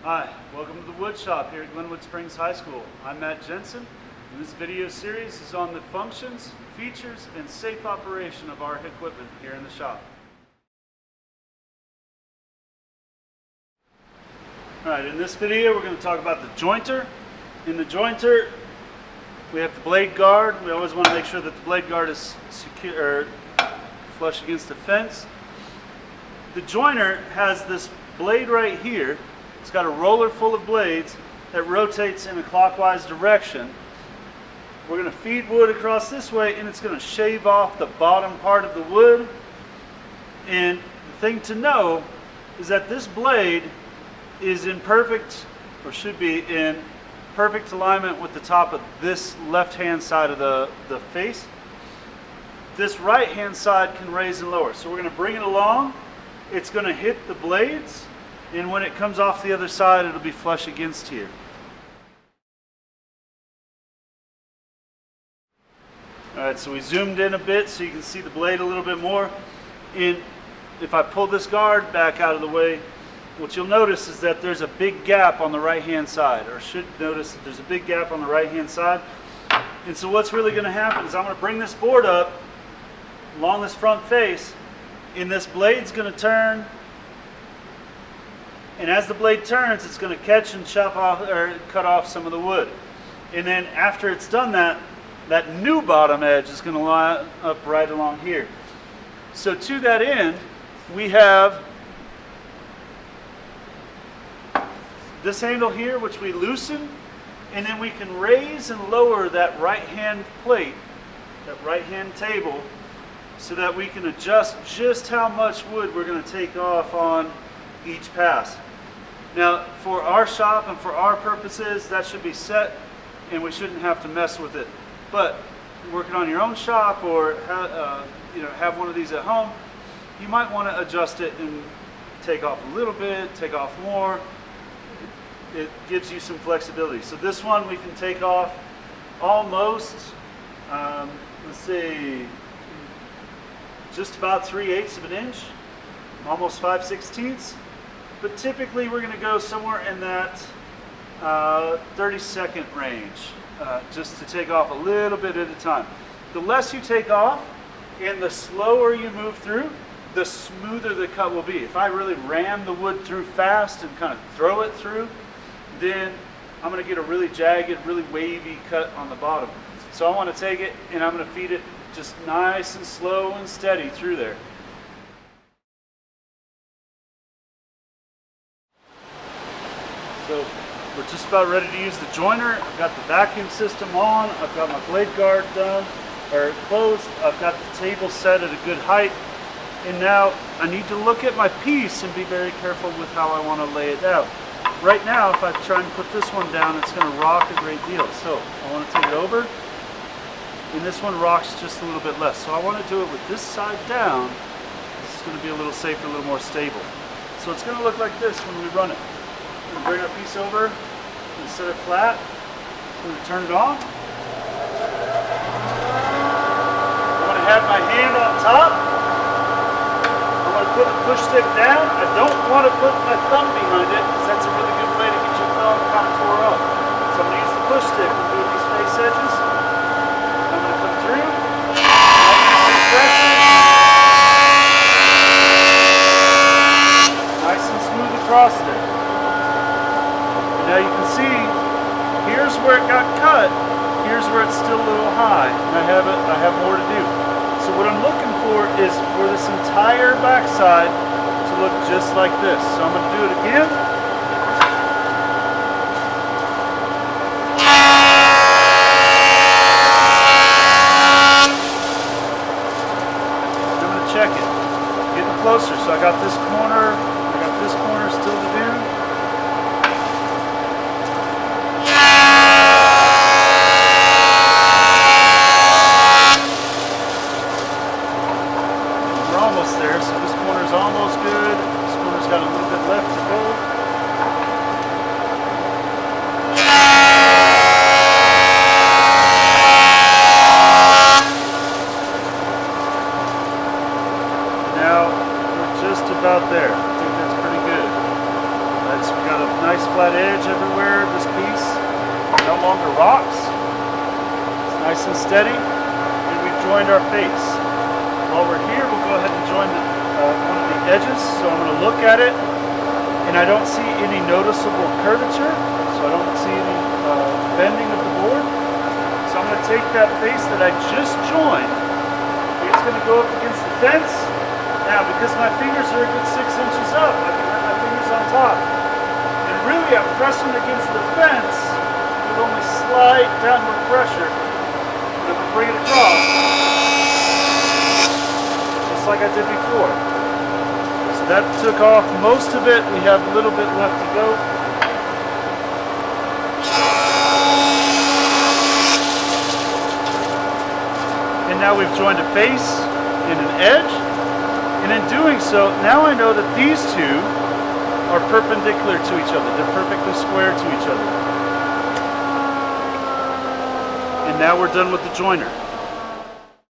Hi, welcome to the Woodshop here at Glenwood Springs High School. I'm Matt Jensen, and this video series is on the functions, features, and safe operation of our equipment here in the shop. Alright, in this video we're going to talk about the jointer. In the jointer, we have the blade guard. We always want to make sure that the blade guard is secure, or flush against the fence. The jointer has this blade right here. It's got a roller full of blades that rotates in a clockwise direction. We're going to feed wood across this way, and it's going to shave off the bottom part of the wood. And the thing to know is that this blade is in perfect, or should be in perfect alignment with the top of this left-hand side of the face. This right-hand side can raise and lower. So we're going to bring it along. It's going to hit the blades, and when it comes off the other side, it'll be flush against here. Alright, so we zoomed in a bit so you can see the blade a little bit more. And if I pull this guard back out of the way, what you'll notice is that there's a big gap on the right-hand side, or should notice that there's a big gap on the right-hand side. And so what's really going to happen is I'm going to bring this board up along this front face, and this blade's going to turn. And as the blade turns, it's going to catch and chop off or cut off some of the wood. And then after it's done that, that new bottom edge is going to line up right along here. So to that end, we have this handle here, which we loosen, and then we can raise and lower that right-hand plate, that right-hand table, so that we can adjust just how much wood we're going to take off on each pass. Now, for our shop and for our purposes, that should be set, and we shouldn't have to mess with it. But working on your own shop, or have one of these at home, you might want to adjust it and take off a little bit, take off more. It gives you some flexibility. So this one we can take off almost, let's see, just about 3/8 of an inch, almost 5/16. But typically we're going to go somewhere in that 30-second range, just to take off a little bit at a time. The less you take off and the slower you move through, the smoother the cut will be. If I really ram the wood through fast and kind of throw it through, then I'm going to get a really jagged, really wavy cut on the bottom. So I want to take it and I'm going to feed it just nice and slow and steady through there. So we're just about ready to use the jointer. I've got the vacuum system on. I've got my blade guard done, or closed. I've got the table set at a good height. And now I need to look at my piece and be very careful with how I want to lay it out. Right now, if I try and put this one down, it's going to rock a great deal. So I want to take it over, and this one rocks just a little bit less. So I want to do it with this side down. This is going to be a little safer, a little more stable. So it's going to look like this when we run it. We're going to bring our piece over and set it flat. We're going to turn it on. I'm going to have my hand on top. I'm going to put the push stick down. I don't want to put my thumb behind it, because that's a really good way to get your thumb kind of tore up. So I'm going to use the push stick to move these face edges. I'm going to come through. Nice and smooth across there. And now you can see, here's where it got cut. Here's where it's still a little high, and I have more to do. So what I'm looking for is for this entire backside to look just like this. So I'm going to do it again. I'm going to check it. Getting closer. So I got this corner still to do. There, so this corner is almost good. This corner's got a little bit left to go. Now we're just about there. I think that's pretty good. Alright, so we got a nice flat edge everywhere. This piece no longer rocks. It's nice and steady. And we've joined our face. While we're here, we'll go ahead and join one of the edges. So I'm going to look at it, and I don't see any noticeable curvature. So I don't see any bending of the board. So I'm going to take that face that I just joined. It's going to go up against the fence. Now, because my fingers are a good 6 inches up, I can have my fingers on top. And really, I'm pressing against the fence with only slight downward pressure. And I'm going to bring it across, just like I did before. So that took off most of it. We have a little bit left to go. And now we've joined a face and an edge. And in doing so, now I know that these two are perpendicular to each other. They're perfectly square to each other. And now we're done with the jointer.